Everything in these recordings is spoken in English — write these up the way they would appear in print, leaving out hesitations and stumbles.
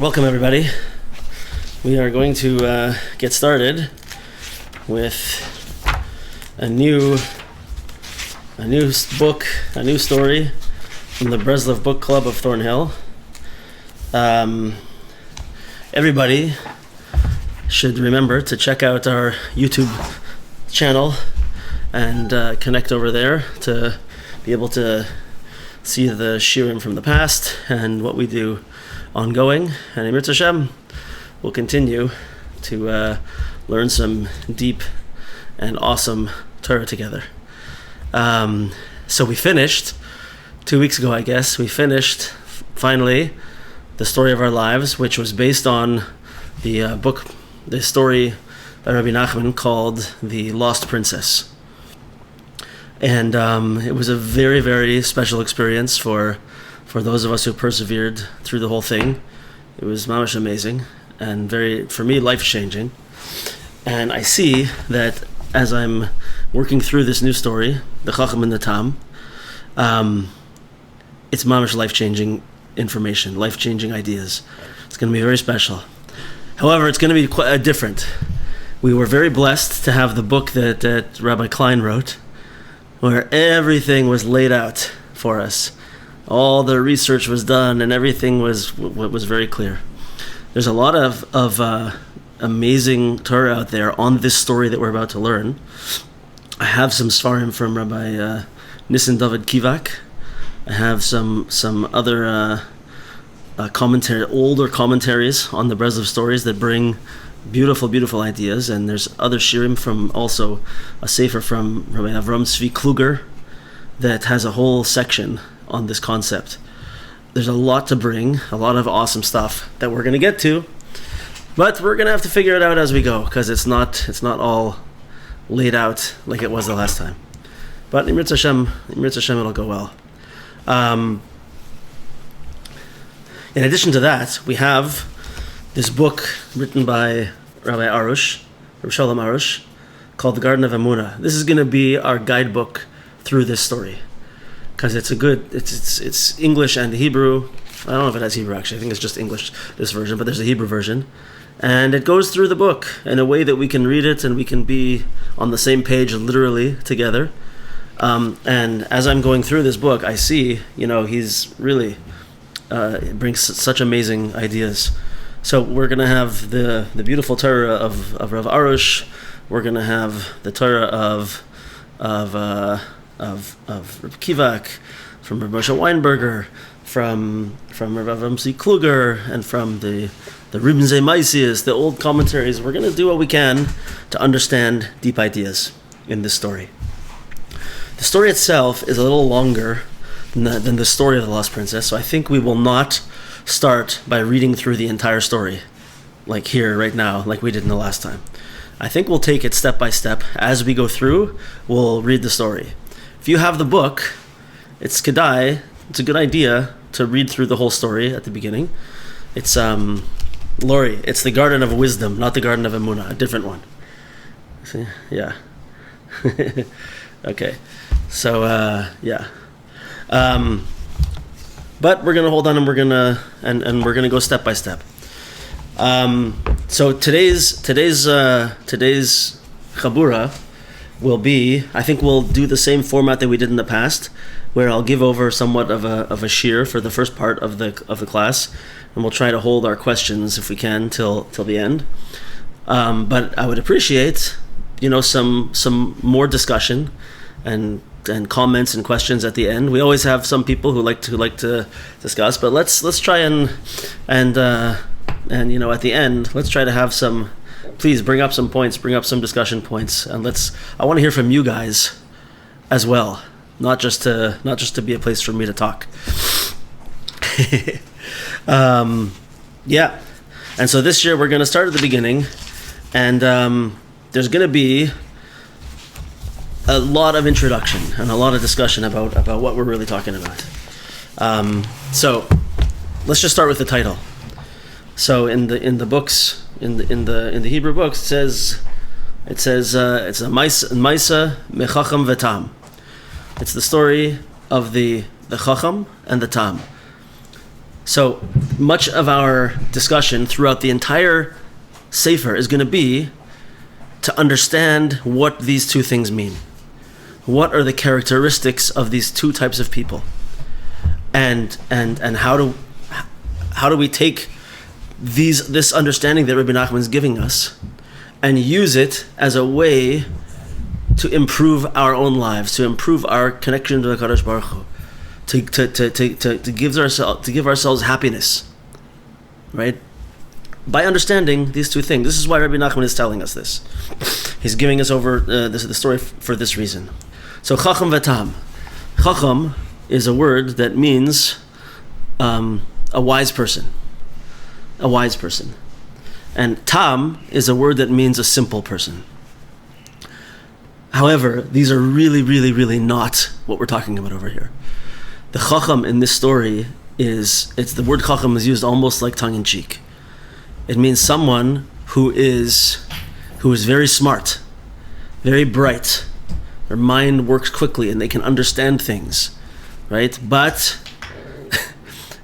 Welcome everybody. We are going to get started with a new book, a new story from the Breslov book club of Thornhill. Everybody should remember to check out our YouTube channel and connect over there to be able to see the shiurim from the past and what we do ongoing. And Emuna Hashem will continue to learn some deep and awesome Torah together. So we finished 2 weeks ago, I guess. We finished finally the story of our lives, which was based on the book, the story by Rabbi Nachman called The Lost Princess. And it was a very, very special experience for those of us who persevered through the whole thing. It was mamash amazing and very, for me, life-changing. And I see that as I'm working through this new story, the Chochom and Tam, it's mamash life-changing information, life-changing ideas. It's going to be very special. However, it's going to be quite different. We were very blessed to have the book that Rabbi Klein wrote, where everything was laid out for us. All the research was done and everything was very clear. There's a lot of amazing Torah out there on this story that we're about to learn. I have some svarim from Rabbi Nissen David Kivak. I have some other older commentaries on the Breslov stories that bring beautiful, beautiful ideas. And there's other shiurim from also a sefer from Rabbi Avram Tzvi Kluger that has a whole section on this concept. There's a lot to bring, a lot of awesome stuff that we're going to get to, but we're going to have to figure it out as we go, because it's not all laid out like it was the last time. But Emuna Hashem, it'll go well. In addition to that, we have this book written by Rabbi Arush, Rabbi Shalom Arush, called The Garden of Emuna. This is going to be our guidebook through this story, because it's English and Hebrew. I don't know if it has Hebrew actually. I think it's just English, this version, but there's a Hebrew version. And it goes through the book in a way that we can read it and we can be on the same page literally together. And as I'm going through this book, I see, he's really it brings such amazing ideas. So we're going to have the beautiful Torah of Rav Arush. We're going to have the Torah of Rabbi Kivak, from Rabbi Moshe Weinberger, from Rabbi Avram Tzvi Kluger, and from the Ribnzei Maisias, the old commentaries. We're going to do what we can to understand deep ideas in this story. The story itself is a little longer than the story of the Lost Princess, so I think we will not start by reading through the entire story, like here, right now, like we did in the last time. I think we'll take it step by step. As we go through, we'll read the story. If you have the book, it's kedai, it's a good idea to read through the whole story at the beginning. It's, Lori, it's the Garden of Wisdom, not the Garden of Emuna, a different one. See? Yeah. Okay. So, yeah. But we're gonna hold on and we're gonna go step by step. So today's chabura will be, I think we'll do the same format that we did in the past, where I'll give over somewhat of a shiur for the first part of the class, and we'll try to hold our questions if we can till the end. But I would appreciate, some more discussion and comments and questions at the end. We always have some people who like to discuss, but let's try and at the end, let's try to have some. Please bring up some points, bring up some discussion points, and I want to hear from you guys as well, not just to be a place for me to talk. Yeah. And so this year we're going to start at the beginning, and there's going to be a lot of introduction and a lot of discussion about what we're really talking about. So let's just start with the title. So in the books, in the Hebrew books, it says it's a Maisa Chochom and Tam. It's the story of the Chochom and the Tam. So much of our discussion throughout the entire Sefer is going to be to understand what these two things mean. What are the characteristics of these two types of people? And how do we take this understanding that Rabbi Nachman is giving us and use it as a way to improve our own lives, to improve our connection to the Kadosh Baruch Hu, to give ourselves happiness, right? By understanding these two things. This is why Rabbi Nachman is telling us this. He's giving us over the story for this reason. So Chochom and Tam. Chochom is a word that means a wise person. A wise person. And Tam is a word that means a simple person. However, these are really, really, really not what we're talking about over here. The Chochom in this story it's the word Chochom is used almost like tongue-in-cheek. It means someone who is very smart, very bright. Their mind works quickly and they can understand things, right? But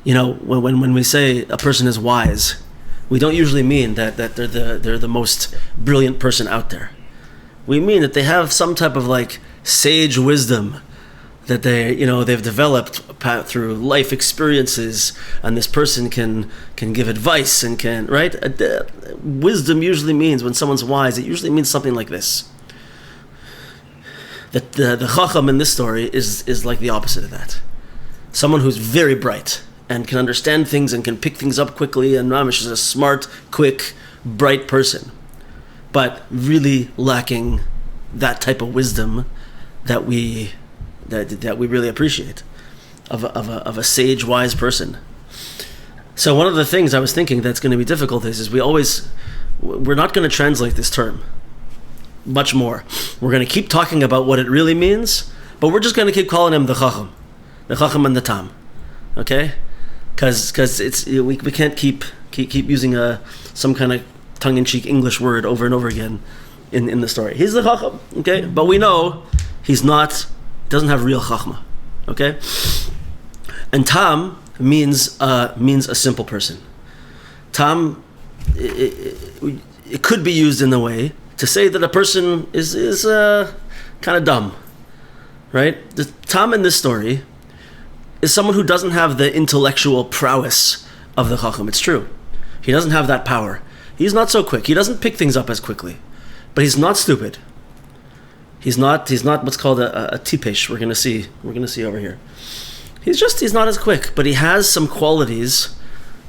when we say a person is wise, we don't usually mean that they're the most brilliant person out there. We mean that they have some type of like sage wisdom that they've developed through life experiences, and this person can give advice and can, right? Wisdom usually means, when someone's wise, it usually means something like this. That the Chochom in this story is like the opposite of that. Someone who's very bright and can understand things and can pick things up quickly, and Ramesh is a smart, quick, bright person, but really lacking that type of wisdom that we really appreciate of a sage, wise person. So one of the things I was thinking that's going to be difficult is we're not going to translate this term much more. We're going to keep talking about what it really means, but we're just going to keep calling him the Chochom and the Tam, okay? Because we can't keep using some kind of tongue-in-cheek English word over and over again in the story. He's the Chochom, okay? But we know he's not. Doesn't have real chachma, okay? And Tam means a simple person. Tam, it could be used in the way to say that a person is kind of dumb, right? The Tam in this story is someone who doesn't have the intellectual prowess of the chacham. It's true. He doesn't have that power. He's not so quick. He doesn't pick things up as quickly, but he's not stupid. He's not what's called a tipesh. We're gonna see over here. He's not as quick, but he has some qualities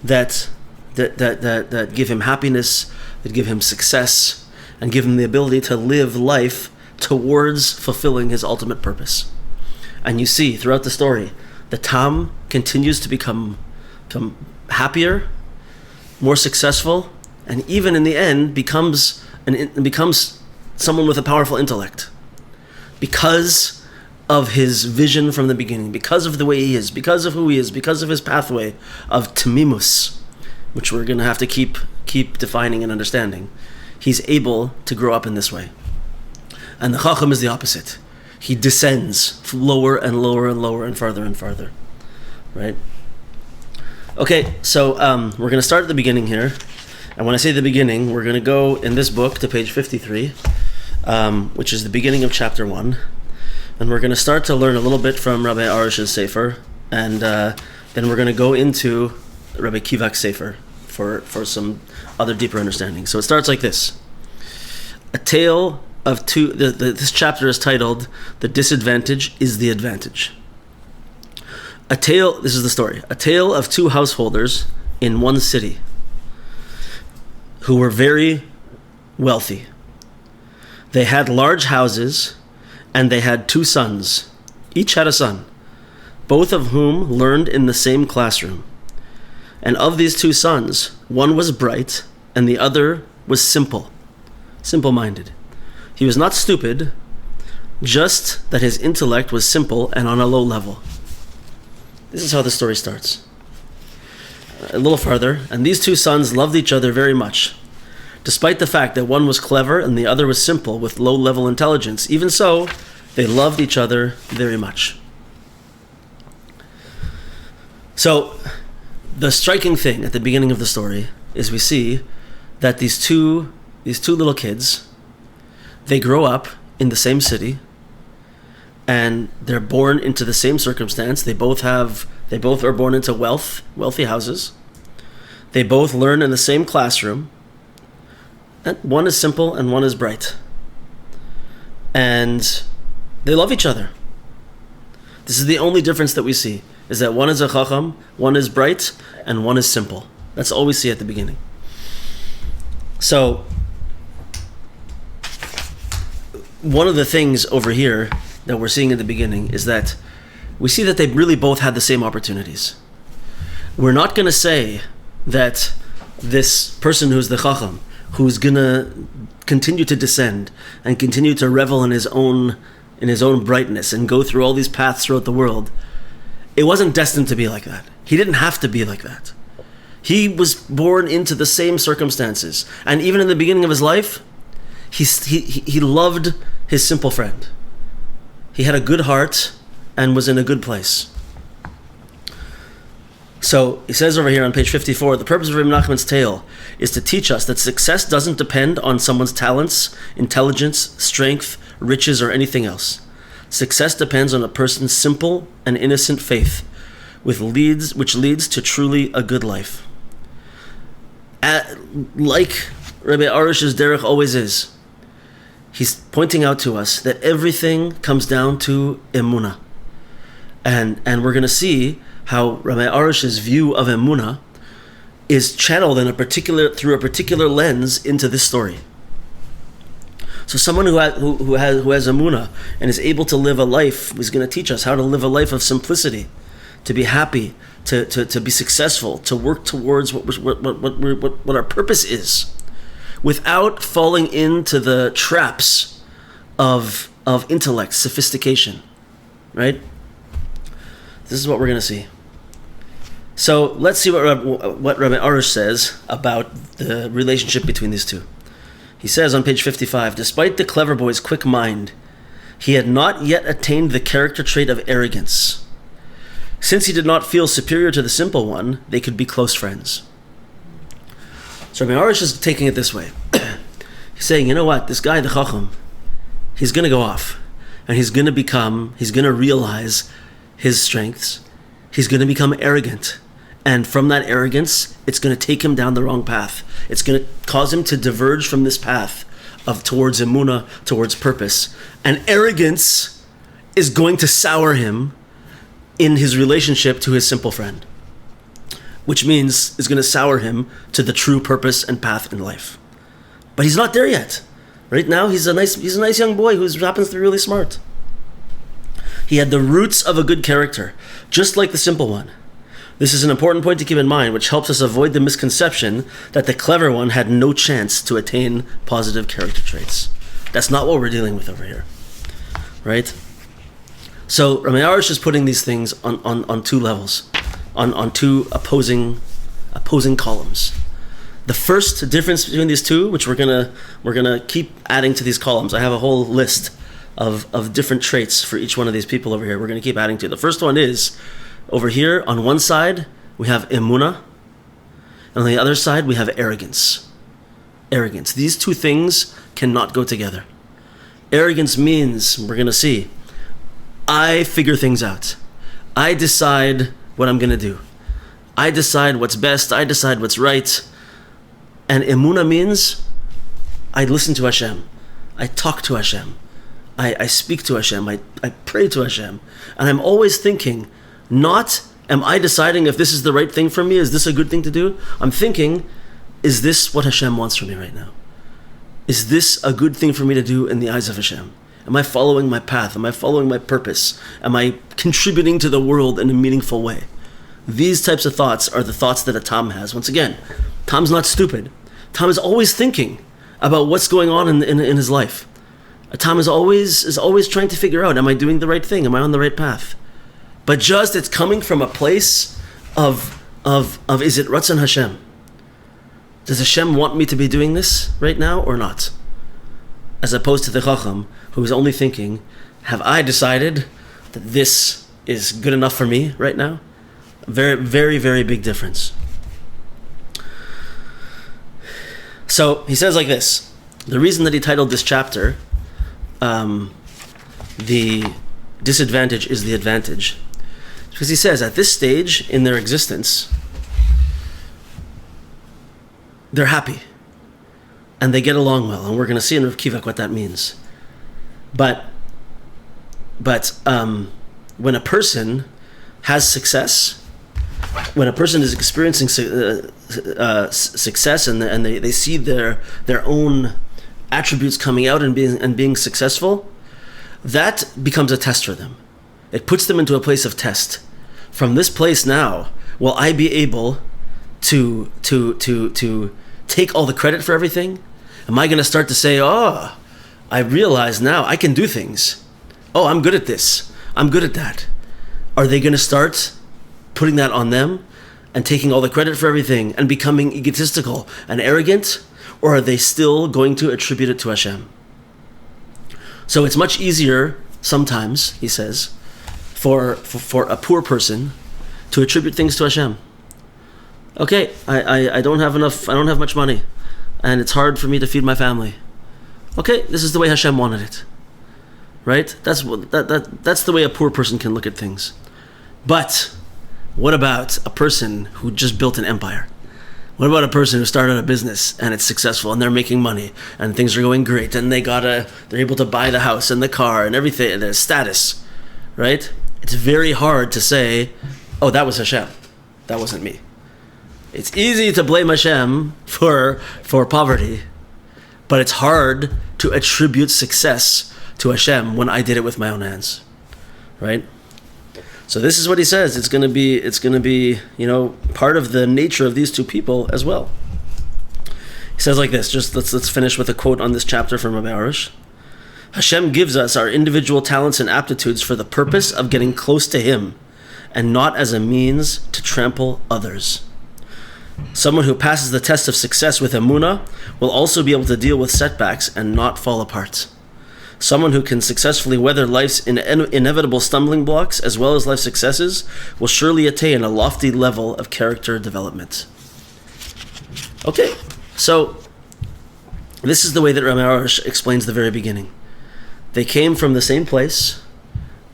that give him happiness, that give him success, and give him the ability to live life towards fulfilling his ultimate purpose. And you see throughout the story, the Tam continues to become happier, more successful, and even in the end becomes someone with a powerful intellect. Because of his vision from the beginning, because of the way he is, because of who he is, because of his pathway of tamimus, which we're going to have to keep defining and understanding, he's able to grow up in this way. And the Chacham is the opposite. He descends lower and lower and lower and farther and farther, right? Okay, so we're going to start at the beginning here. And when I say the beginning, we're going to go in this book to page 53, which is the beginning of chapter 1. And we're going to start to learn a little bit from Rabbi Arush's Sefer, and then we're going to go into Rabbi Kivak's Sefer for some other deeper understanding. So it starts like this. A tale of two, this chapter is titled, "The Disadvantage is the Advantage." This is the story. A tale of two householders in one city who were very wealthy. They had large houses, and they had 2 sons. Each had a son, both of whom learned in the same classroom. And of these 2 sons, one was bright, and the other was simple-minded. He was not stupid, just that his intellect was simple and on a low level. This is how the story starts. A little farther, and these 2 sons loved each other very much. Despite the fact that one was clever and the other was simple with low-level intelligence, even so, they loved each other very much. So, the striking thing at the beginning of the story is we see that these two little kids, they grow up in the same city, and they're born into the same circumstance. They both are born into wealthy houses. They both learn in the same classroom. And one is simple and one is bright. And they love each other. This is the only difference that we see, is that one is a Chochom, one is bright, and one is simple. That's all we see at the beginning. So, one of the things over here that we're seeing at the beginning is that we see that they really both had the same opportunities. We're not going to say that this person who's the Chacham, who's going to continue to descend and continue to revel in his own brightness and go through all these paths throughout the world, it wasn't destined to be like that. He didn't have to be like that. He was born into the same circumstances. And even in the beginning of his life, he loved his simple friend. He had a good heart and was in a good place. So he says over here on page 54, the purpose of Reb Nachman's tale is to teach us that success doesn't depend on someone's talents, intelligence, strength, riches, or anything else. Success depends on a person's simple and innocent faith, which leads to truly a good life. Like Rabbi Arush's derech always is, he's pointing out to us that everything comes down to Emuna. And we're going to see how Rabbi Arush's view of Emuna is channeled through a particular lens into this story. So someone who has Emuna and is able to live a life is going to teach us how to live a life of simplicity, to be happy, to be successful, to work towards what our purpose is, without falling into the traps of intellect, sophistication, right? This is what we're going to see. So let's see what Rabbi Arush says about the relationship between these two. He says on page 55, despite the clever boy's quick mind, he had not yet attained the character trait of arrogance. Since he did not feel superior to the simple one, they could be close friends. So Rabbi Arush is taking it this way. He's saying, you know what, this guy, the Chocham, he's going to go off, and he's going to realize his strengths. He's going to become arrogant. And from that arrogance, it's going to take him down the wrong path. It's going to cause him to diverge from this path towards Emuna, towards purpose. And arrogance is going to sour him in his relationship to his simple friend, which means is going to sour him to the true purpose and path in life. But he's not there yet. Right now, he's a nice young boy who happens to be really smart. He had the roots of a good character, just like the simple one. This is an important point to keep in mind, which helps us avoid the misconception that the clever one had no chance to attain positive character traits. That's not what we're dealing with over here, right? So Rabbi Arush is putting these things on two levels, on two opposing columns. The first difference between these two, which we're gonna keep adding to these columns. I have a whole list of different traits for each one of these people over here. We're going to keep adding to. The first one is, over here on one side we have Emuna, and on the other side we have arrogance. Arrogance. These two things cannot go together. Arrogance means, we're going to see, I figure things out. I decide what I'm going to do. I decide what's best. I decide what's right. And Emuna means I listen to Hashem. I talk to Hashem. I speak to Hashem. I pray to Hashem. And I'm always thinking, not am I deciding if this is the right thing for me? Is this a good thing to do? I'm thinking, is this what Hashem wants from me right now? Is this a good thing for me to do in the eyes of Hashem? Am I following my path? Am I following my purpose? Am I contributing to the world in a meaningful way? These types of thoughts are the thoughts that a Tam has. Once again, Tam's not stupid. Tam is always thinking about what's going on in his life. A Tam is always trying to figure out, am I doing the right thing? Am I on the right path? But just it's coming from a place of is it Ratzon Hashem? Does Hashem want me to be doing this right now or not? As opposed to the Chacham, who is only thinking, have I decided that this is good enough for me right now? Very, very, very big difference. So he says like this. The reason that he titled this chapter, the disadvantage is the advantage, because he says at this stage in their existence, they're happy and they get along well, and we're going to see in Rav Kivak what that means. But when a person has success, when a person is experiencing success, and they see their own attributes coming out and being successful, that becomes a test for them. It puts them into a place of test. From this place now, will I be able to take all the credit for everything? Am I going to start to say, oh, I realize now I can do things. Oh, I'm good at this. I'm good at that. Are they going to start putting that on them and taking all the credit for everything and becoming egotistical and arrogant? Or are they still going to attribute it to Hashem? So it's much easier sometimes, he says, for a poor person to attribute things to Hashem. Okay, I don't have enough, I don't have much money, and it's hard for me to feed my family. Okay, this is the way Hashem wanted it. Right? That's the way a poor person can look at things. But what about a person who just built an empire? What about a person who started a business and it's successful and they're making money and things are going great and they're able to buy the house and the car and everything and their status, right? It's very hard to say, oh, that was Hashem. That wasn't me. It's easy to blame Hashem for poverty, but it's hard to attribute success to Hashem when I did it with my own hands, right? So this is what he says. It's going to be, part of the nature of these two people as well. He says like this. Just let's finish with a quote on this chapter from Rabbi Arush. Hashem gives us our individual talents and aptitudes for the purpose of getting close to Him, and not as a means to trample others. Someone who passes the test of success with Emuna will also be able to deal with setbacks and not fall apart. Someone who can successfully weather life's inevitable stumbling blocks as well as life successes will surely attain a lofty level of character development. Okay, so this is the way that Rabbi Arush explains the very beginning. They came from the same place,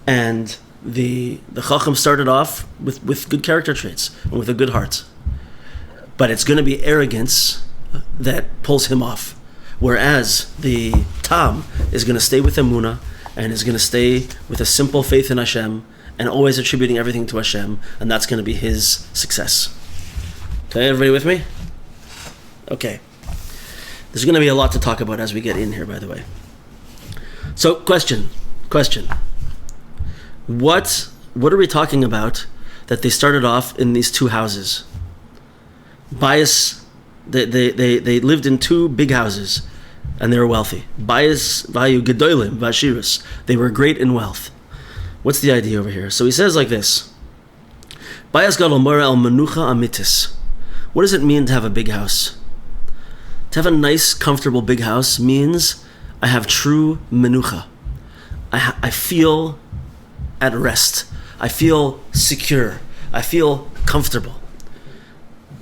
and the Chochom started off with good character traits and with a good heart. But it's going to be arrogance that pulls him off. Whereas the Tam is going to stay with Emuna and is going to stay with a simple faith in Hashem and always attributing everything to Hashem, and that's going to be his success. Okay, everybody with me? Okay. There's going to be a lot to talk about as we get in here, by the way. So, question. What are we talking about that they started off in these two houses? Bias. They lived in two big houses, and they were wealthy. Bias, vayu, gedolim, vashirus. They were great in wealth. What's the idea over here? So he says like this. Bias gadol mora el menucha amitis. What does it mean to have a big house? To have a nice, comfortable big house means I have true menucha. I feel at rest. I feel secure. I feel comfortable.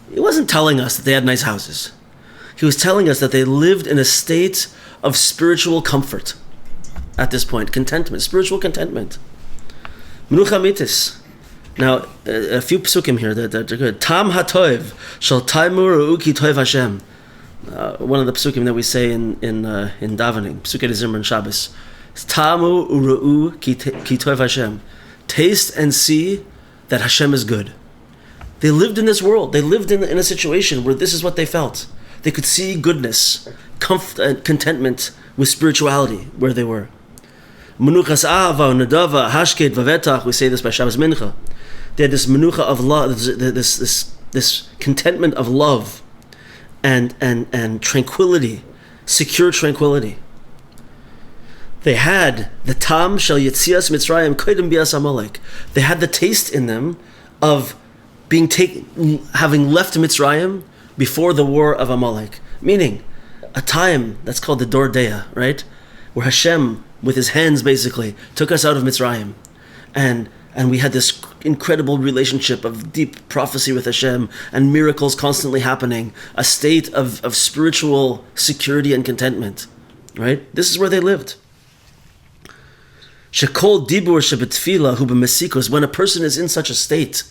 He wasn't telling us that they had nice houses. He was telling us that they lived in a state of spiritual comfort at this point. Contentment, spiritual contentment. Menucha mitis. Now, a few psukim here that are good. Tam hatoiv shal taimu ru'u ki toiv Hashem. One of the psukim that we say in davening, Psuket Zimran Shabbos. Tamu uru'u ki toiv Hashem. Taste and see that Hashem is good. They lived in this world. They lived in a situation where this is what they felt. They could see goodness, contentment with spirituality where they were. Menuchas ahava, nadava, hashket, vavetach. We say this by Shabbos Mincha. They had this menucha of love, this contentment of love, and tranquility, secure tranquility. They had the tam shel yetzias Mitzrayim kodim bias Amalek. They had the taste in them of having left Mitzrayim before the war of Amalek, meaning a time that's called the Dor Deah, right? Where Hashem, with his hands basically, took us out of Mitzrayim. And and we had this incredible relationship of deep prophecy with Hashem and miracles constantly happening, a state of spiritual security and contentment, right? This is where they lived. Shekol dibur shebetfila hu b'mesikos. When a person is in such a state,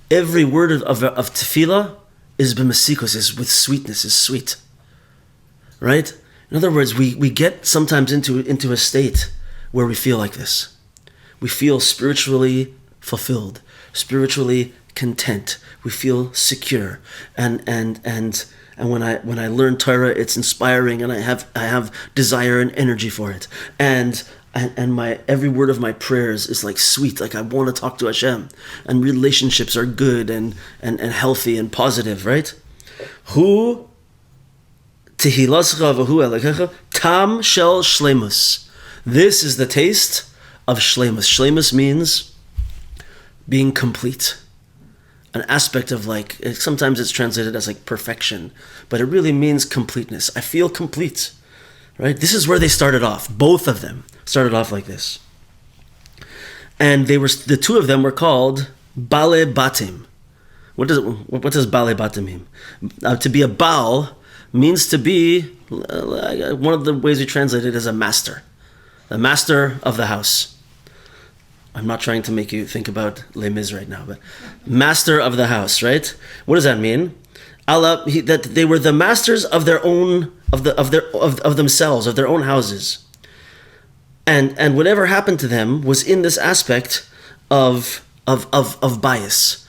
every word of tefillah is b'mesikos, is with sweetness, is sweet, right? In other words, we get sometimes into a state where we feel like this. We feel spiritually fulfilled, spiritually content. We feel secure, and when I learn Torah, it's inspiring, and I have desire and energy for it, and my every word of my prayers is like sweet, like I want to talk to Hashem, and relationships are good and healthy and positive, right? Hu tehilascha v'hu elekecha tam shel shleimus. This is the taste of shleimus. Shleimus means being complete. An aspect of like, sometimes it's translated as like perfection, but it really means completeness. I feel complete, right? This is where they started off. Both of them started off like this. And the two of them were called Bale Batim. What does Bale Batim mean? To be a Baal means to be, one of the ways we translate it is a master. The master of the house. I'm not trying to make you think about Les Mis right now, but master of the house, right? What does that mean? That they were the masters of their own, of themselves, of their own houses, and whatever happened to them was in this aspect of bias.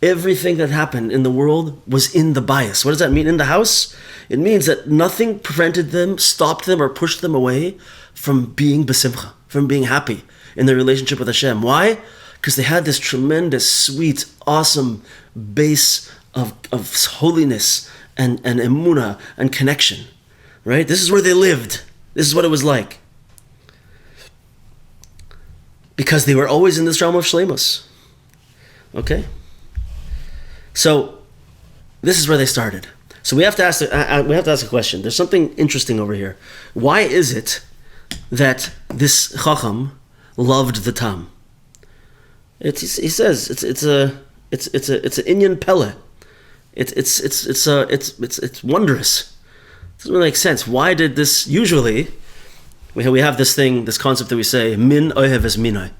Everything that happened in the world was in the bias. What does that mean in the house? It means that nothing prevented them, stopped them, or pushed them away from being besimcha, from being happy in their relationship with Hashem. Why? Because they had this tremendous, sweet, awesome base of holiness and Emuna and connection, right? This is where they lived. This is what it was like. Because they were always in this realm of shleimus. Okay? So, this is where they started. So we have to ask a question. There's something interesting over here. Why is it that this Chocham loved the Tam? He says it's an inyan pele. It's wondrous. It doesn't really make sense. Why did this? Usually, we have this concept that we say min ohev es minai,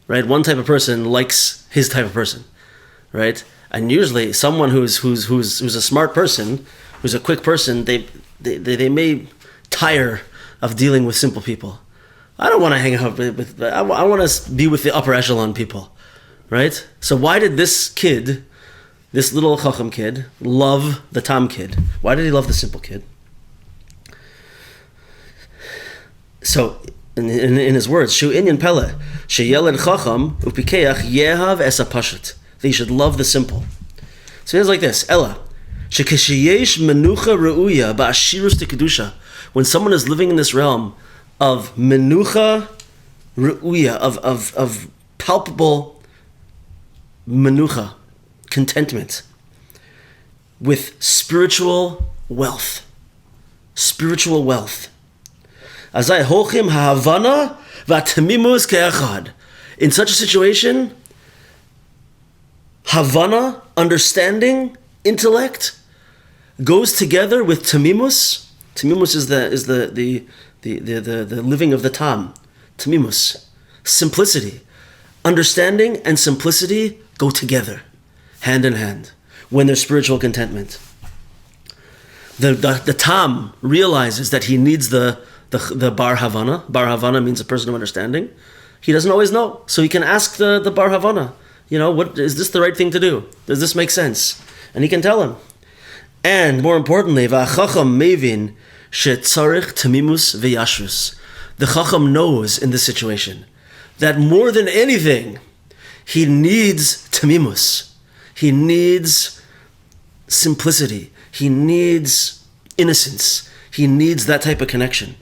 right? One type of person likes his type of person, right? And usually, someone who's a smart person, who's a quick person, they may tire of dealing with simple people. I don't want to hang out with I want to be with the upper echelon people, right? So why did this kid, this little Chocham kid, love the Tam kid? Why did he love the simple kid? So, in his words, Shu inyan pele, sheyeled Chocham upikeach yehav es hapashut. They should love the simple. So it's like this, Ella, shekesheyesh menucha reuya ba'ashirus tekedusha. When someone is living in this realm of menucha reuya, of palpable menucha, contentment, with spiritual wealth. Azai holchim ha'havana v'atamimus ke'echad. In such a situation, Havana, understanding, intellect, goes together with tamimus. Tamimus is the living of the Tam. Tamimus, simplicity. Understanding and simplicity go together, hand in hand, when there's spiritual contentment. The Tam realizes that he needs the Bar Havana. Bar Havana means a person of understanding. He doesn't always know, so he can ask the Bar Havana. What is this the right thing to do? Does this make sense? And he can tell him. And more importantly, v'achacham mevin shetzarich tamimus v'yashrus. The Chacham knows in this situation that more than anything, he needs tamimus. He needs simplicity. He needs innocence. He needs that type of connection.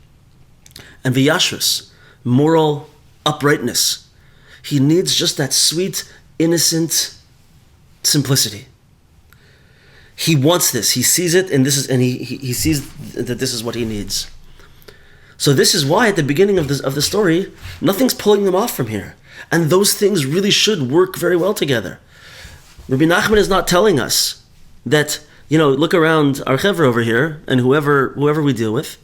And v'yashrus, moral uprightness. He needs just that sweet, innocent simplicity. He wants this. He sees it, and he sees that this is what he needs. So this is why at the beginning of the story, nothing's pulling them off from here. And those things really should work very well together. Rabbi Nachman is not telling us that, look around our chevra over here and whoever we deal with,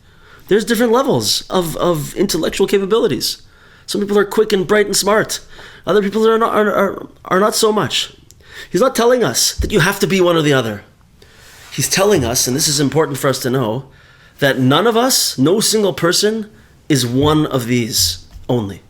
there's different levels of intellectual capabilities. Some people are quick and bright and smart. Other people are not so much. He's not telling us that you have to be one or the other. He's telling us, and this is important for us to know, that none of us, no single person, is one of these only.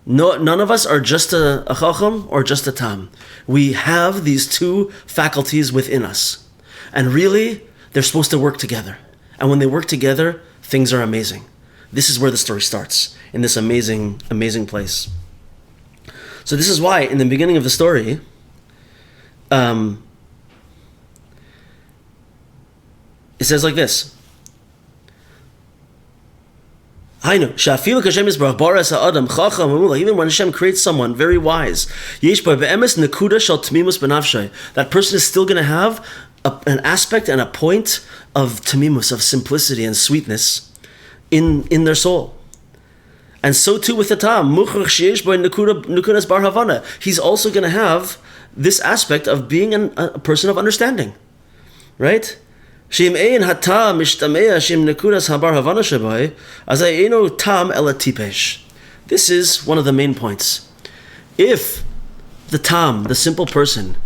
No, none of us are just a Chochom or just a Tam. We have these two faculties within us. And really, they're supposed to work together. And when they work together, things are amazing. This is where the story starts, in this amazing, amazing place. So this is why, in the beginning of the story, it says like this. Even when Hashem creates someone very wise, that person is still going to have an aspect and a point of tamimus, of simplicity and sweetness in their soul. And so too with the Tam. He's also going to have this aspect of being a person of understanding. Right? This is one of the main points. If the Tam, the simple person,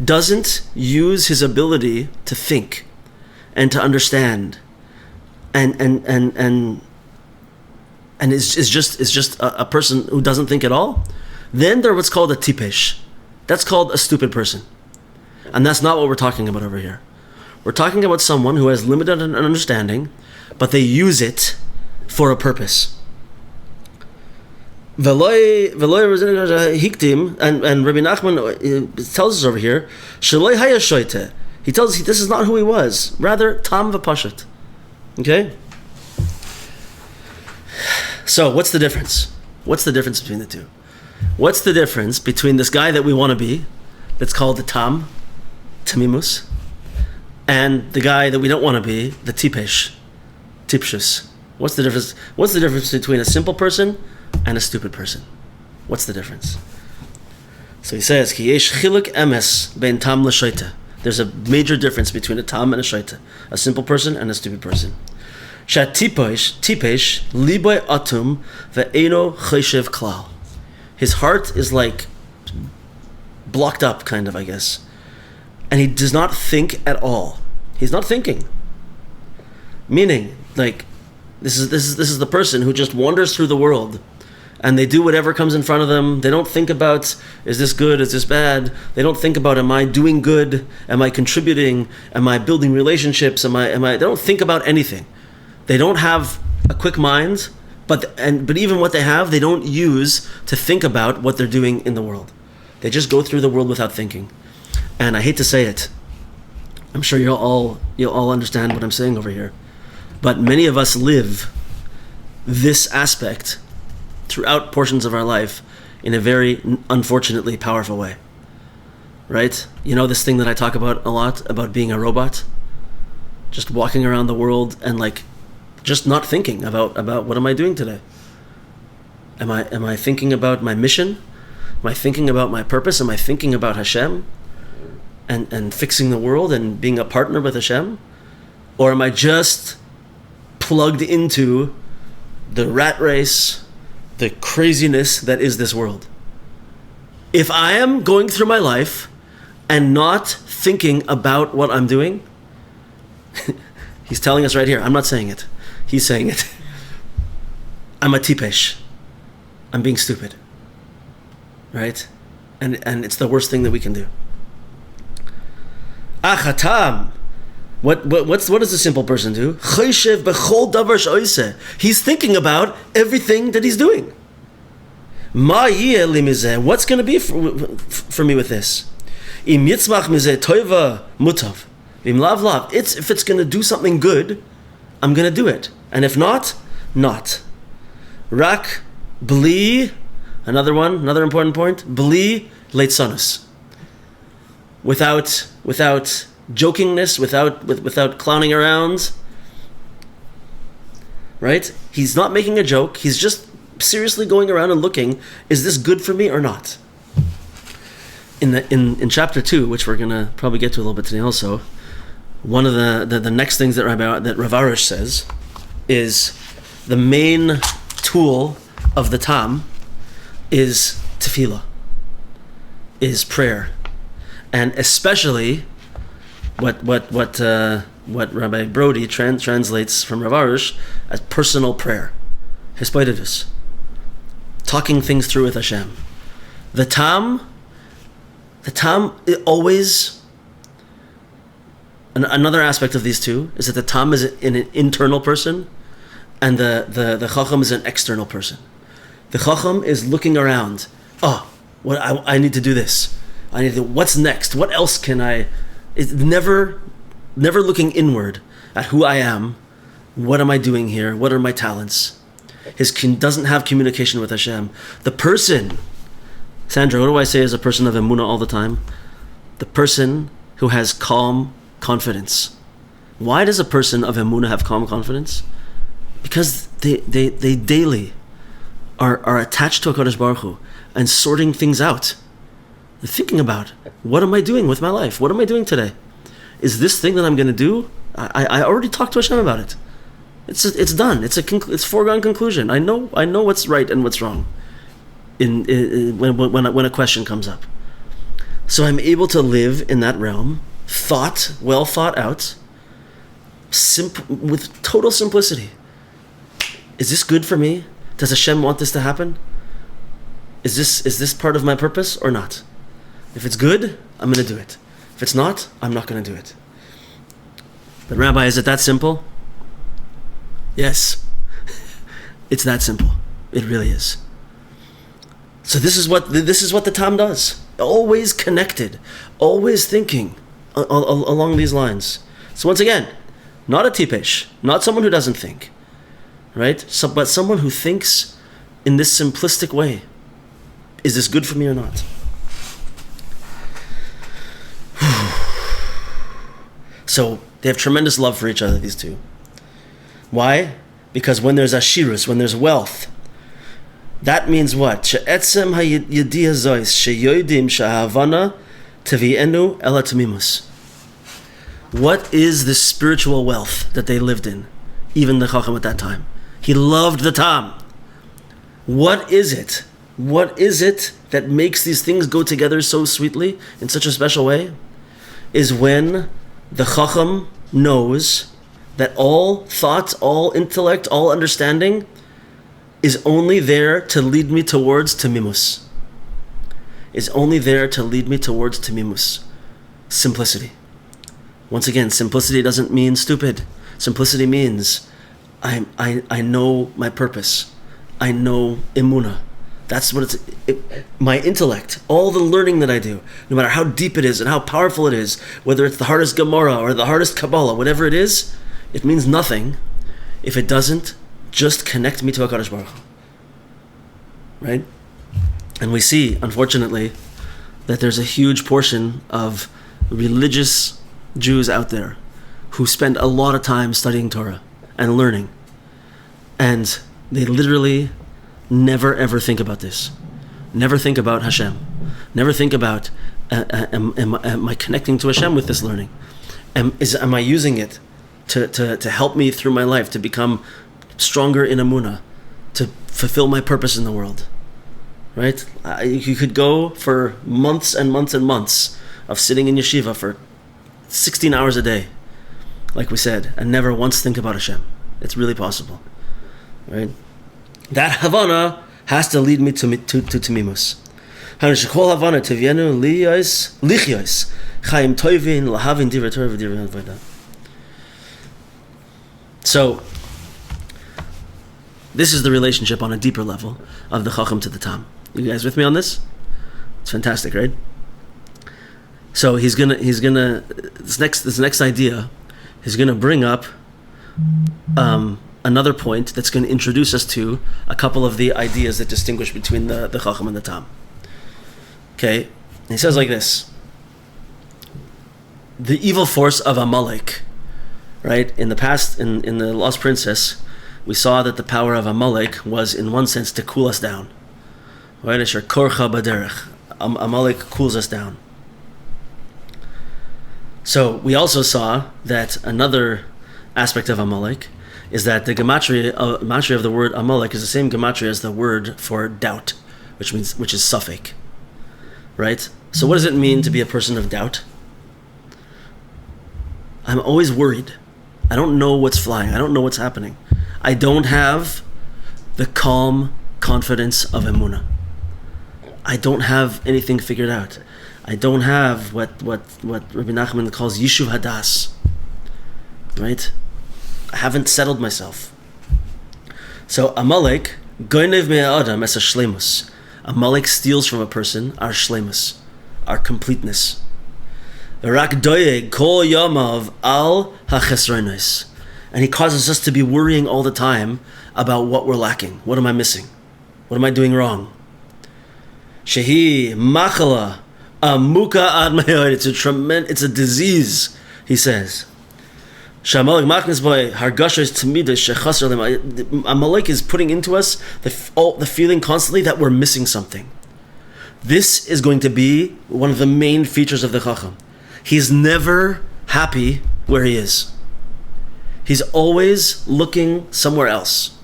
doesn't use his ability to think and to understand and is just a person who doesn't think at all, then they're what's called a tipesh. That's called a stupid person. And that's not what we're talking about over here. We're talking about someone who has limited understanding, but they use it for a purpose. And Rabbi Nachman tells us over here, he tells us this is not who he was. Rather, Tam v'pashat. Okay? So, what's the difference? What's the difference between the two? What's the difference between this guy that we want to be, that's called the Tam, Tamimus, and the guy that we don't want to be, the Tipesh, Tipshus? What's the difference? What's the difference between a simple person and a stupid person? What's the difference? So he says, Ki yesh chiluk emes ben tam l'shoita. There's a major difference between a Tam and a Shoita, a simple person and a stupid person. Tipesh liboy atum ve'eno cheshev klal. His heart is like blocked up, kind of, I guess. And he does not think at all. He's not thinking. Meaning, like, this is the person who just wanders through the world, and they do whatever comes in front of them. They don't think about, is this good, is this bad? They don't think about, am I doing good? Am I contributing? Am I building relationships? They don't think about anything. They don't have a quick mind, but even what they have, they don't use to think about what they're doing in the world. They just go through the world without thinking. And I hate to say it, I'm sure you'll all understand what I'm saying over here, but many of us live this aspect throughout portions of our life in a very, unfortunately, powerful way. Right? You know this thing that I talk about a lot, about being a robot? Just walking around the world and just not thinking about what am I doing today? Am I thinking about my mission? Am I thinking about my purpose? Am I thinking about Hashem and fixing the world and being a partner with Hashem? Or am I just plugged into the rat race, the craziness that is this world? If I am going through my life and not thinking about what I'm doing, he's telling us right here, I'm not saying it, he's saying it, I'm a tipesh. I'm being stupid. Right? And it's the worst thing that we can do. Achatam. What does a simple person do? Choshev bechol davar she'oseh. He's thinking about everything that he's doing. Ma yeh li mizeh. What's going to be for me with this? Im yitzmach mizeh toiva mutav. Im lav lav. If it's going to do something good, I'm going to do it. And if not, not. Rak bli. Another important point. Bli leitzanos. Without jokingness, without clowning around, right? He's not making a joke. He's just seriously going around and looking, is this good for me or not? In chapter 2, which we're going to probably get to a little bit today also, one of the next things that Rav Arush says is the main tool of the Tam is tefillah, is prayer. And especially what Rabbi Brody translates from Rav Arush as personal prayer, hispoidedus, talking things through with Hashem. The Tam it always, another aspect of these two is that the Tam is an internal person, and the Chochom is an external person. The Chochom is looking around. What I need to do this. I need to. What's next? What else can I? It's never looking inward at who I am. What am I doing here? What are my talents? Doesn't have communication with Hashem. The person, Sandra, what do I say as a person of Emuna all the time? The person who has calm confidence. Why does a person of Emuna have calm confidence? Because they daily are attached to HaKadosh Baruch Hu and sorting things out. They're thinking about, what am I doing with my life? What am I doing today? Is this thing that I'm going to do? I already talked to Hashem about it. It's done. It's foregone conclusion. I know what's right and what's wrong. When a question comes up, so I'm able to live in that realm, well thought out, with total simplicity. Is this good for me? Does Hashem want this to happen? Is this part of my purpose or not? If it's good, I'm going to do it. If it's not, I'm not going to do it. But Rabbi, is it that simple? Yes. It's that simple. It really is. So this is what the Tam does. Always connected, always thinking along these lines. So once again, not a tipesh, not someone who doesn't think, right? But someone who thinks in this simplistic way. Is this good for me or not? So they have tremendous love for each other, these two. Why? Because when there's ashirus, when there's wealth, that means what? She'etzem ha'yediyah zois she'yodim she'ahavana tevi'enu ela tamimus. What is the spiritual wealth that they lived in? Even the Chacham at that time. He loved the Tam. What is it? What is it that makes these things go together so sweetly in such a special way? Is when the Chacham knows that all thought, all intellect, all understanding is only there to lead me towards tamimus. Is only there to lead me towards tamimus. Simplicity. Once again, simplicity doesn't mean stupid. Simplicity means I know my purpose. I know Emuna. That's what my intellect, all the learning that I do, no matter how deep it is and how powerful it is, whether it's the hardest Gemara or the hardest Kabbalah, whatever it is, it means nothing if it doesn't just connect me to HaKadosh Baruch Hu. Right? And we see, unfortunately, that there's a huge portion of religious Jews out there who spend a lot of time studying Torah and learning. And they literally never ever think about this. Never think about Hashem. Never think about am I connecting to Hashem with this learning? Am I using it to help me through my life, to become stronger in Emuna, to fulfill my purpose in the world? Right? You could go for months and months and months of sitting in yeshiva for 16 hours a day, like we said, and never once think about Hashem. It's really possible. Right? That Havana has to lead me to Tamimus. Shekol Havana Tivienu Lichyos Chaim Toivin Lahavin Divrei Torah v'Divrei Avodah. So this is the relationship on a deeper level of the Chacham to the Tam. You guys with me on this? It's fantastic, right? So he's gonna this next idea, he's gonna bring up another point that's going to introduce us to a couple of the ideas that distinguish between the Chacham and the Tam. Okay, and he says like this: the evil force of Amalek, right? In the past, in the Lost Princess, we saw that the power of Amalek was, in one sense, to cool us down. Right? Asher korcha baderech. Amalek cools us down. So we also saw that another aspect of Amalek is that the gematria of the word Amalek is the same gematria as the word for doubt, which is suffik. Right? So what does it mean to be a person of doubt? I'm always worried. I don't know what's flying. I don't know what's happening. I don't have the calm confidence of Emuna. I don't have anything figured out. I don't have what Rabbi Nachman calls Yishuv Hadas. Right? I haven't settled myself. So Amalek, Goinev me'adam es shleimus. Amalek steals from a person our shleimus, our completeness. Rak doeg kol yamav al hachesronos. And he causes us to be worrying all the time about what we're lacking. What am I missing? What am I doing wrong? Shehi machala amuka ad mayod. It's a disease, he says. Shamalek machnis boy hargashos tamidas shechasar lem. Amalek is putting into us the feeling constantly that we're missing something. This is going to be one of the main features of the Chochom. He's never happy where he is. He's always looking somewhere else.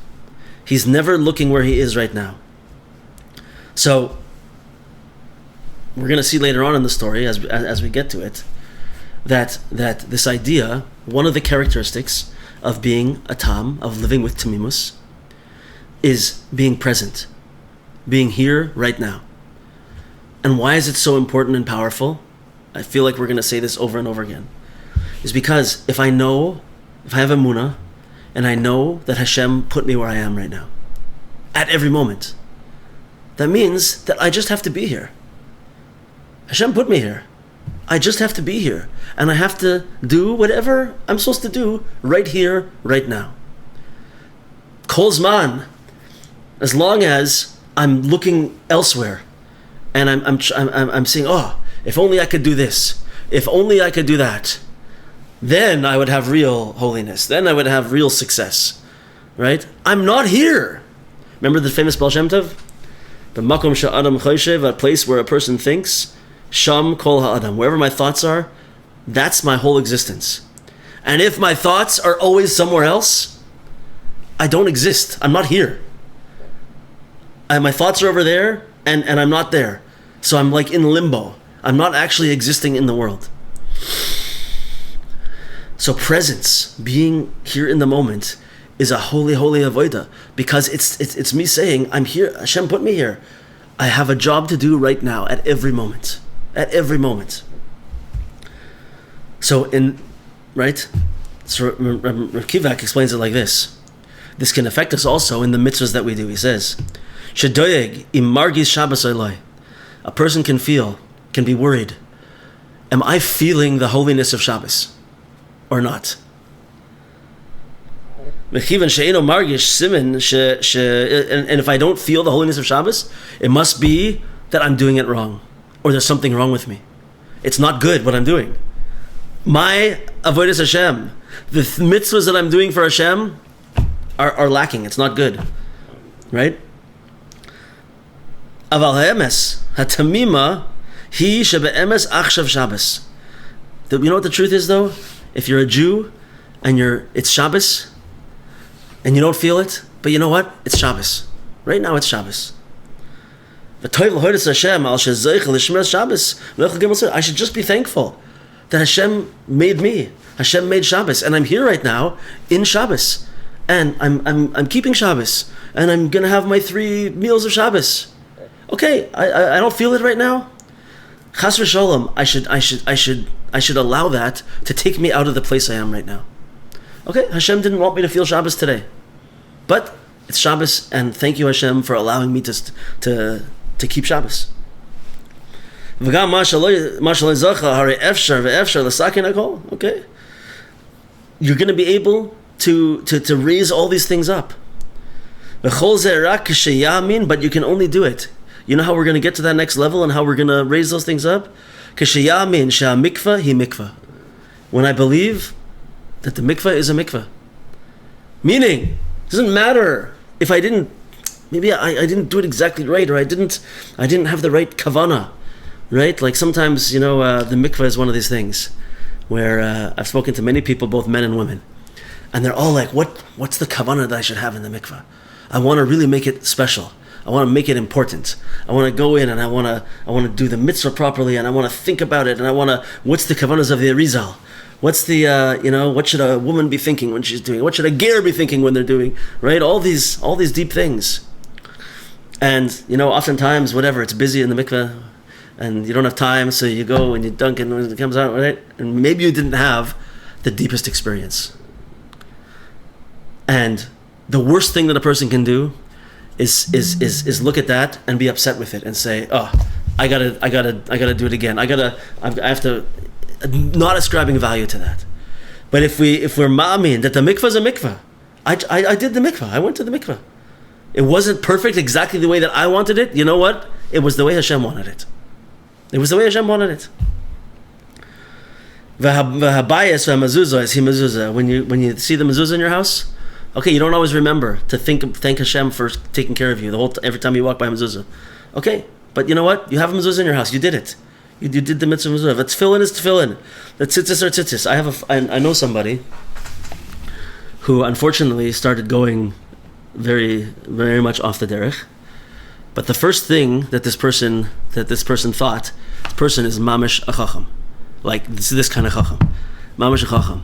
He's never looking where he is right now. So we're going to see later on in the story, as we get to it, that this idea, one of the characteristics of being a tam, of living with tamimus, is being present, being here right now. And why is it so important and powerful? I feel like we're going to say this over and over again. Is because if I have Emuna, and I know that Hashem put me where I am right now, at every moment, that means that I just have to be here. Hashem put me here. I just have to be here. And I have to do whatever I'm supposed to do right here, right now. Kol zman, as long as I'm looking elsewhere, and I'm saying, oh, if only I could do this, if only I could do that, then I would have real holiness, then I would have real success, right? I'm not here. Remember the famous Baal Shem Tov? The makom sha'adam choshev, a place where a person thinks, sham kol ha'adam, wherever my thoughts are, that's my whole existence. And if my thoughts are always somewhere else, I don't exist. I'm not here. My thoughts are over there, and I'm not there. So I'm like in limbo. I'm not actually existing in the world. So presence, being here in the moment, is a holy, holy avodah, because it's me saying, I'm here, Hashem put me here. I have a job to do right now, at every moment. At every moment. So Rav Kivak explains it like this. This can affect us also in the mitzvahs that we do. He says, Shedoyeg im margis Shabbos oloi. A person can be worried. Am I feeling the holiness of Shabbos or not? And if I don't feel the holiness of Shabbos, it must be that I'm doing it wrong, or there's something wrong with me. It's not good what I'm doing. My avodas Hashem, the mitzvahs that I'm doing for Hashem are lacking. It's not good, right? Aval ha'emes hatamima hi shebe'emes achshav Shabbos. You know what the truth is, though? If you're a Jew and it's Shabbos and you don't feel it, but you know what? It's Shabbos. Right now, it's Shabbos. I should just be thankful that Hashem made me. Hashem made Shabbos, and I'm here right now in Shabbos, and I'm keeping Shabbos, and I'm gonna have my 3 meals of Shabbos. Okay, I don't feel it right now. Chas v'sholom, I should allow that to take me out of the place I am right now. Okay, Hashem didn't want me to feel Shabbos today, but it's Shabbos, and thank you, Hashem, for allowing me to keep Shabbos. Okay, you're going to be able to raise all these things up, but you can only do it. You know how we're going to get to that next level and how we're going to raise those things up? When I believe that the mikvah is a mikvah. Meaning, It doesn't matter if I didn't, maybe I didn't do it exactly right, or I didn't have the right kavana, right? Like sometimes, the mikveh is one of these things where I've spoken to many people, both men and women, and they're all like, what's the kavana that I should have in the mikveh? I want to really make it special. I want to make it important. I want to go in and I want to do the mitzvah properly, and I want to think about it, and what's the kavanas of the Arizal? What's the, what should a woman be thinking when she's doing? What should a ger be thinking when they're doing? Right? All these deep things. And, oftentimes, whatever, it's busy in the mikveh, and you don't have time, so you go and you dunk, and when it comes out, right? And maybe you didn't have the deepest experience. And the worst thing that a person can do is look at that and be upset with it and say, oh, I gotta do it again. I have to, not ascribing value to that. But if we're ma'amin that the mikvah is a mikvah, I did the mikvah. I went to the mikvah. It wasn't perfect exactly the way that I wanted it. You know what? It was the way Hashem wanted it. It was the way Hashem wanted it. V'habayis v'hamazuzah is himazuzah. When you see the mezuzah in your house, okay, you don't always remember to thank Hashem for taking care of you every time you walk by a mezuzah. Okay, but you know what? You have a mezuzah in your house. You did it. You did the mitzvah mezuzah. If tefillin is tefillin, the tzitzis are tzitzis. I know somebody who unfortunately started going very, very much off the derech. But the first thing that this person thought, this person is mamish a chacham, like this kind of chacham, mamish a chacham.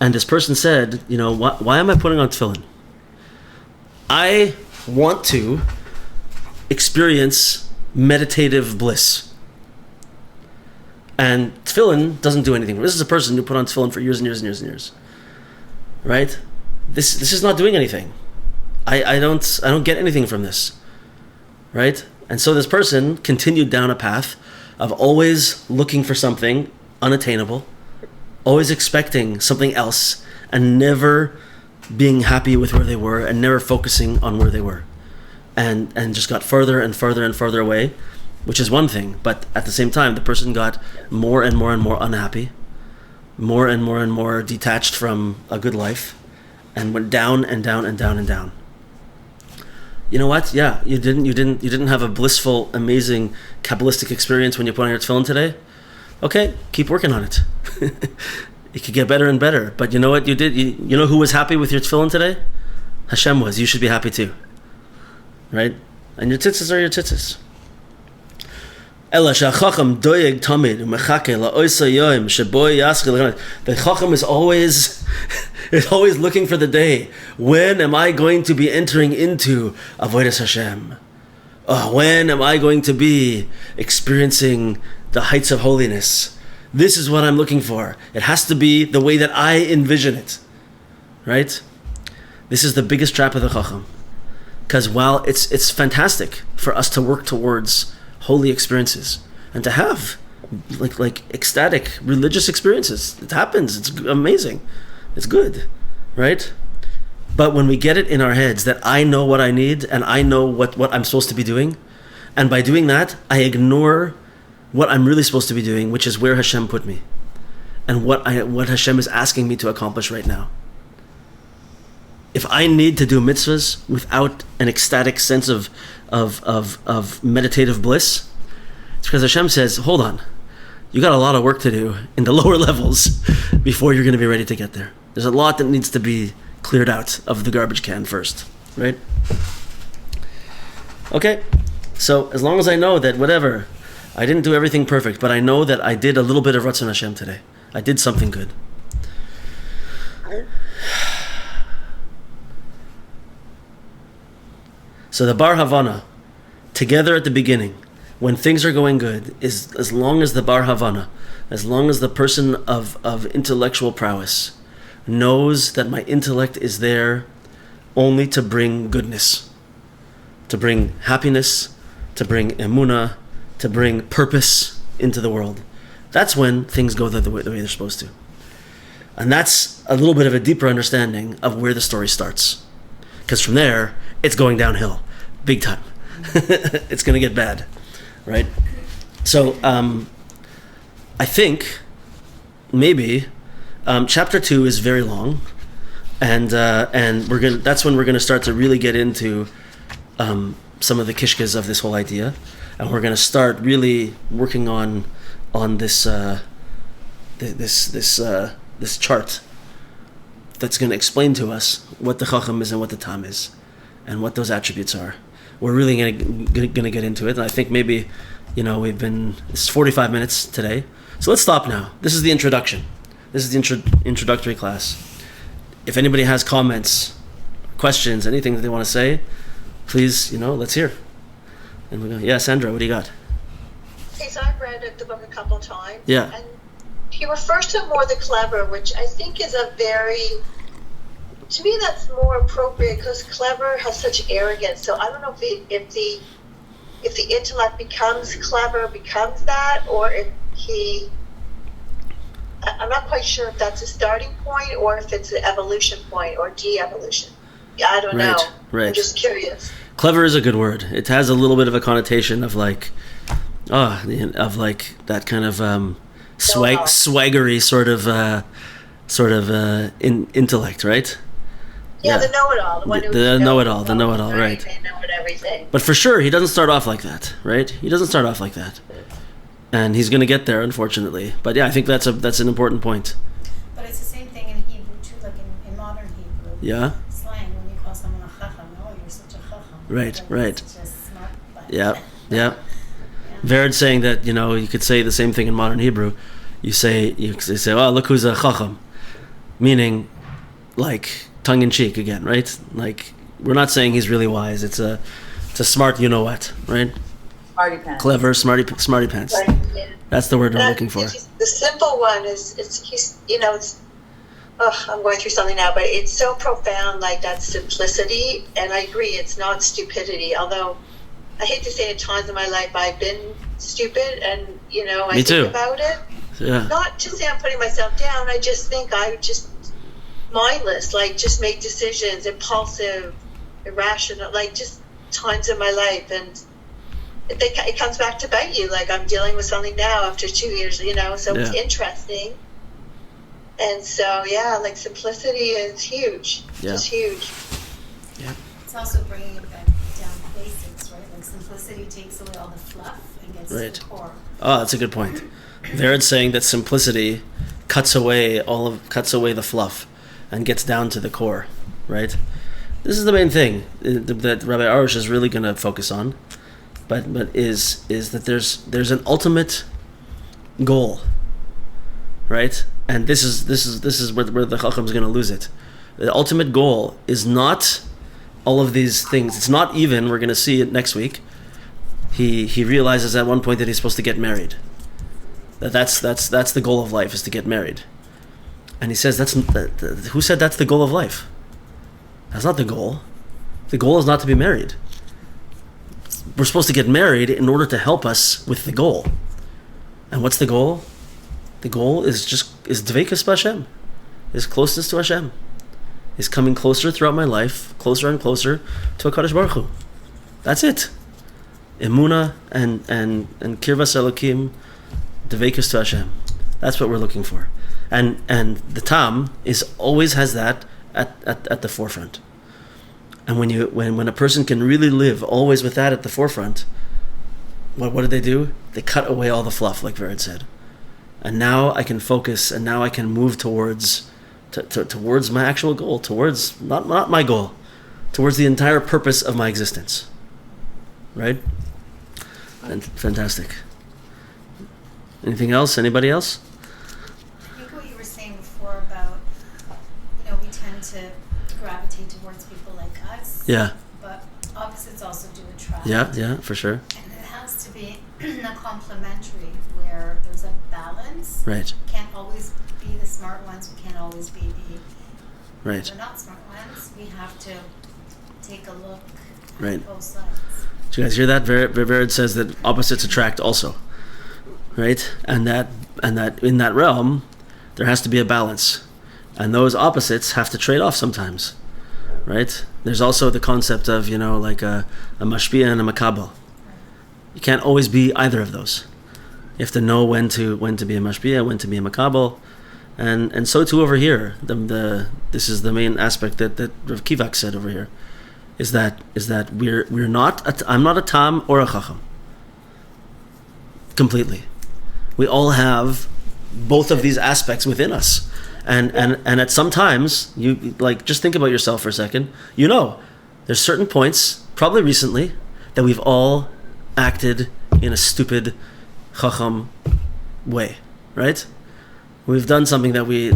And this person said, why am I putting on tefillin? I want to experience meditative bliss. And tefillin doesn't do anything. This is a person who put on tefillin for years and years and years and years. Right? This is not doing anything. I don't get anything from this. Right? And so this person continued down a path of always looking for something unattainable, always expecting something else, and never being happy with where they were, and never focusing on where they were, and just got further and further and further away, which is one thing. But at the same time, the person got more and more and more unhappy, more and more and more detached from a good life, and went down and down and down and down. You know what? Yeah, you didn't have a blissful, amazing Kabbalistic experience when you put on your tefillin today. Okay, keep working on it. It could get better and better. But you know what you did? You know who was happy with your tefillin today? Hashem was. You should be happy too. Right? And your tzitzis are your tzitzis. The Chochom is always looking for the day. When am I going to be entering into Avodas Hashem? When am I going to be experiencing the heights of holiness? This is what I'm looking for. It has to be the way that I envision it. Right? This is the biggest trap of the Chochom. Because while it's fantastic for us to work towards holy experiences and to have like ecstatic religious experiences, it happens. It's amazing. It's good, right? But when we get it in our heads that I know what I need and I know what I'm supposed to be doing, and by doing that, I ignore what I'm really supposed to be doing, which is where Hashem put me, and what Hashem is asking me to accomplish right now. If I need to do mitzvahs without an ecstatic sense of meditative bliss, it's because Hashem says, hold on, you got a lot of work to do in the lower levels before you're going to be ready to get there. There's a lot that needs to be cleared out of the garbage can first, right? Okay, so as long as I know that whatever, I didn't do everything perfect, but I know that I did a little bit of Ratzon Hashem today. I did something good. So the Bar Havana, together at the beginning, when things are going good, is as long as the Bar Havana, as long as the person of intellectual prowess knows that my intellect is there only to bring goodness, to bring happiness, to bring Emuna, to bring purpose into the world. That's when things go the way they're supposed to. And that's a little bit of a deeper understanding of where the story starts. Because from there, it's going downhill, big time. It's going to get bad, right? So I think maybe chapter 2 is very long, and that's when we're gonna start to really get into some of the kishkas of this whole idea, and we're gonna start really working on this this chart that's going to explain to us what the Chochom is and what the Tam is, and what those attributes are. We're really going to get into it, and I think maybe, it's 45 minutes today, so let's stop now. This is the introduction. This is the introductory class. If anybody has comments, questions, anything that they want to say, please, let's hear. And we go, yeah, Sandra, what do you got? Okay, so I've read the book a couple of times. Yeah. And he refers to more the clever, which I think is to me that's more appropriate, because clever has such arrogance. So I don't know if the intellect becomes that, or if I'm not quite sure if that's a starting point or if it's an evolution point or de-evolution. I don't know. Right. I'm just curious. Clever is a good word. It has a little bit of a connotation of that kind of swaggery sort of intellect, right? Yeah, the know-it-all, the one who the know-it-all, right? They know everything. But for sure, he doesn't start off like that, right? He doesn't start off like that, and he's going to get there, unfortunately. But yeah, I think that's an important point. But it's the same thing in Hebrew too, like in modern Hebrew. Yeah. Slang, when you call someone a chacham, oh, you're such a chacham. Right. It's just smart. Yeah. Vered's saying that you could say the same thing in modern Hebrew. You say, oh, look who's a chacham, meaning like tongue in cheek again, right? Like, we're not saying he's really wise. It's a smart, what, right? Smarty pants. Clever, smarty pants. Right, yeah. That's the word we're looking for. The simple one I'm going through something now, but it's so profound, like that simplicity. And I agree, it's not stupidity. Although I hate to say at times in my life I've been stupid, and I think about it. Yeah. Not to say I'm putting myself down. I just think I just mindless, like just make decisions, impulsive, irrational, like just times in my life, and it comes back to bite you. Like I'm dealing with something now after 2 years, so it's interesting. And so like simplicity is huge. Just huge. Yeah. It's also bringing it back down to basics, right? Like simplicity takes away all the fluff and gets to the core. Oh, that's a good point. Vered's saying that simplicity cuts away the fluff and gets down to the core, right? This is the main thing that Rabbi Arush is really going to focus on, but is that there's an ultimate goal, right? And this is where the Chacham is going to lose it. The ultimate goal is not all of these things. It's not even, we're going to see it next week, he realizes at one point that he's supposed to get married. That's the goal of life, is to get married. And he says, who said that's the goal of life? That's not the goal. The goal is not to be married. We're supposed to get married in order to help us with the goal. And what's the goal? The goal is dveikus b'Hashem, is closeness to Hashem, is coming closer throughout my life, closer and closer to HaKadosh Baruch Hu. That's it. Emuna and kirvas Elokim, dveikus to Hashem. That's what we're looking for. And the Tam always has that at the forefront. And when a person can really live always with that at the forefront, what do? They cut away all the fluff, like Vered said. And now I can focus, and now I can move towards my actual goal, towards not my goal, towards the entire purpose of my existence. Right? And fantastic. Anything else? Anybody else? I think what you were saying before about, we tend to gravitate towards people like us. Yeah. But opposites also do attract. Yeah, for sure. And it has to be a complementary, where there's a balance. Right. We can't always be the smart ones. We can't always be the not smart ones. We have to take a look at both sides. Did you guys hear that? Vered says that opposites attract also. Right? And that in that realm, there has to be a balance. And those opposites have to trade off sometimes. Right? There's also the concept of, like a mashpia and a makabel. You can't always be either of those. You have to know when to be a mashpia, when to be a makabel, And so too over here. This is the main aspect that Rav Kivak said over here, is that we're not. I'm not a tam or a chacham. Completely, we all have both of these aspects within us, and at some times you like just think about yourself for a second. There's certain points, probably recently, that we've all acted in a stupid chacham way, right? We've done something that we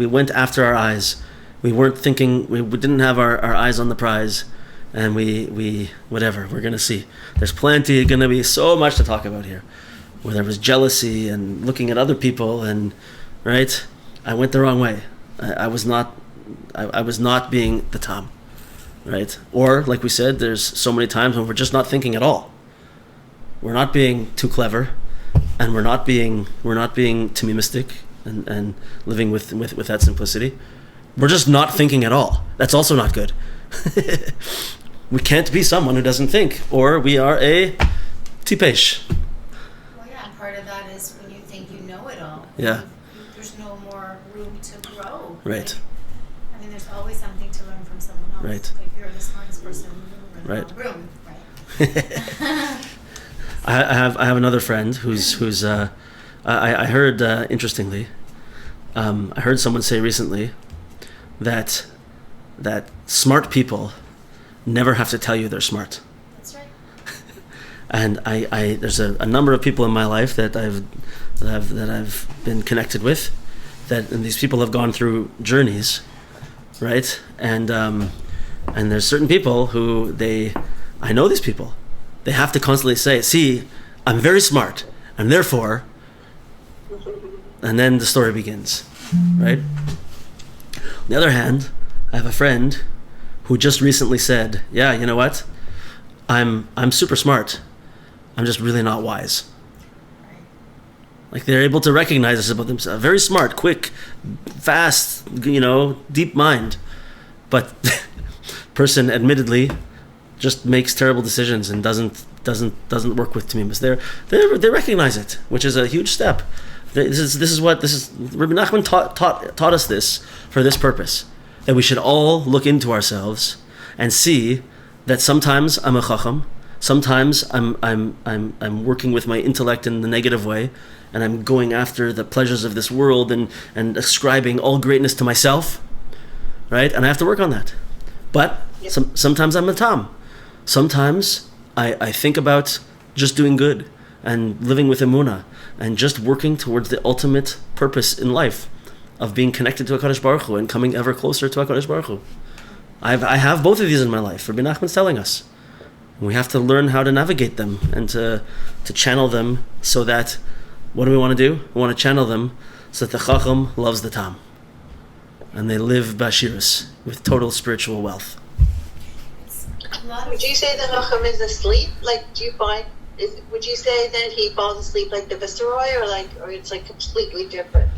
went after our eyes. We weren't thinking. We didn't have our eyes on the prize, and we whatever. We're gonna see. There's gonna be so much to talk about here, where there was jealousy and looking at other people, and right. I went the wrong way. I was not being the tam, right? Or like we said, there's so many times when we're just not thinking at all. We're not being too clever, and we're not being tamimistic and living with that simplicity. We're just not thinking at all. That's also not good. We can't be someone who doesn't think, or we are a tipesh. Well, yeah, part of that is when you think you know it all. Yeah. There's no more room to grow. Right. There's always something to learn from someone else. Right. Like you're the smartest person in the right. room. Right. I have another friend who's I heard interestingly, I heard someone say recently that smart people never have to tell you they're smart. That's right. And I there's a number of people in my life that I've been connected with, and these people have gone through journeys, right? And there's certain people who I know these people. They have to constantly say, "See, I'm very smart, and therefore," and then the story begins, right? On the other hand, I have a friend who just recently said, "Yeah, you know what? I'm super smart. I'm just really not wise." Like they're able to recognize this about themselves. Very smart, quick, fast, deep mind, but person admittedly just makes terrible decisions and doesn't work with tamimus. They recognize it, which is a huge step. This is Rabbi Nachman taught us this for this purpose, that we should all look into ourselves and see that sometimes I'm a chacham, sometimes I'm working with my intellect in the negative way, and I'm going after the pleasures of this world and ascribing all greatness to myself, right? And I have to work on that. But sometimes I'm a tam. Sometimes I think about just doing good and living with Emuna and just working towards the ultimate purpose in life of being connected to HaKadosh Baruch Hu and coming ever closer to HaKadosh Baruch Hu. I have both of these in my life. Rabbi Nachman's telling us. We have to learn how to navigate them and to channel them so that, what do we want to do? We want to channel them so that the Chacham loves the Tam. And they live bashirus with total spiritual wealth. Would you say the Chacham is asleep? Like, would you say that he falls asleep like the Viceroy, or it's like completely different?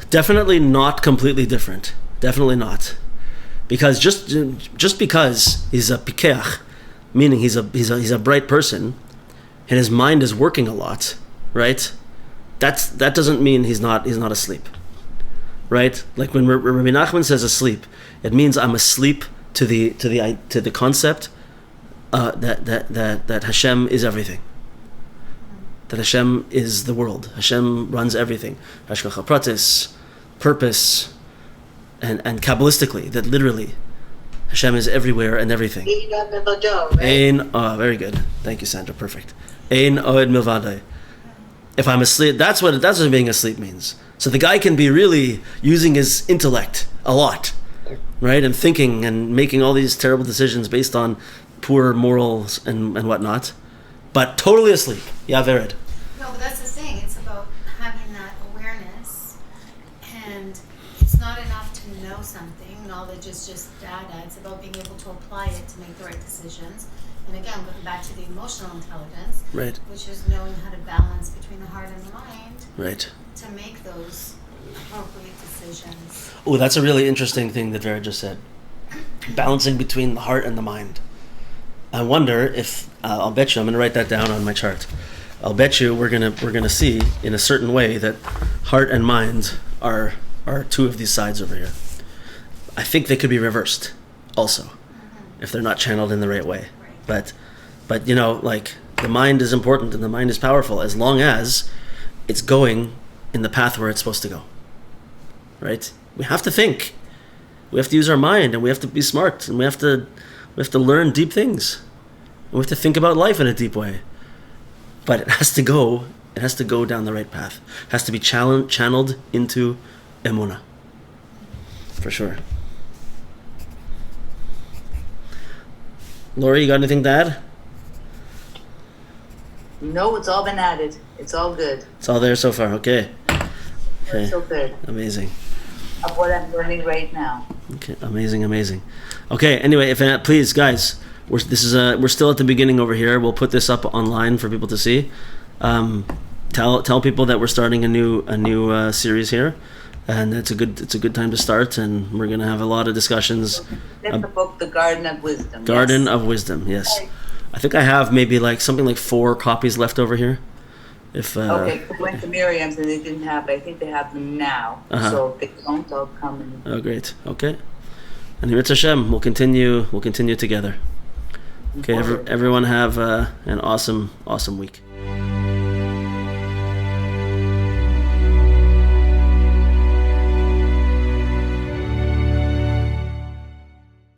Definitely not completely different. Definitely not. Because just because he's a pikeach, meaning he's a bright person, and his mind is working a lot, right? That doesn't mean he's not asleep, right? Like when Rabbi Nachman says asleep, it means I'm asleep to the concept that Hashem is everything, that Hashem is the world, Hashem runs everything, hashgacha pratis, purpose, and Kabbalistically, that literally Hashem is everywhere and everything. Right? Very good. Thank you, Sandra. Perfect. Ein od milvadai. If I'm asleep, that's what being asleep means. So the guy can be really using his intellect a lot, right? And thinking and making all these terrible decisions based on poor morals and whatnot, but totally asleep. Yeah, Vered. No, but that's the thing. It's about having that awareness, and it's not enough to know something. Knowledge is just data. It's about being able to apply it to make the right decisions. And again, going back to the emotional intelligence, right, which is knowing how to balance between the heart and the mind, right, to make those appropriate decisions. Oh, that's a really interesting thing that Vera just said. Balancing between the heart and the mind. I wonder if, I'll bet you, I'm going to write that down on my chart. I'll bet you we're gonna see in a certain way that heart and mind are two of these sides over here. I think they could be reversed also, if they're not channeled in the right way. But you know, like, the mind is important and the mind is powerful as long as it's going in the path where it's supposed to go. Right? We have to think. We have to use our mind, and we have to be smart, and we have to learn deep things. And we have to think about life in a deep way. But it has to go down the right path. It has to be channeled into Emuna. For sure. Lori, you got anything to add? No, it's all been added. It's all good. It's all there so far. Okay. It's so good. Amazing. Of what I'm learning right now. Okay. Amazing. Okay. Anyway, if please, guys, we're still at the beginning over here. We'll put this up online for people to see. Tell people that we're starting a new series here, and it's a good time to start. And we're gonna have a lot of discussions. That's the book, The Garden of Wisdom. Garden of Wisdom. Yes. I think I have maybe like something like 4 copies left over here. If okay, I went to Miriam's and they didn't have it. I think they have them now. So if they don't, I'll come and. Oh, great. Okay. And Yitzhak Hashem, we'll continue together. Okay, everyone have an awesome week.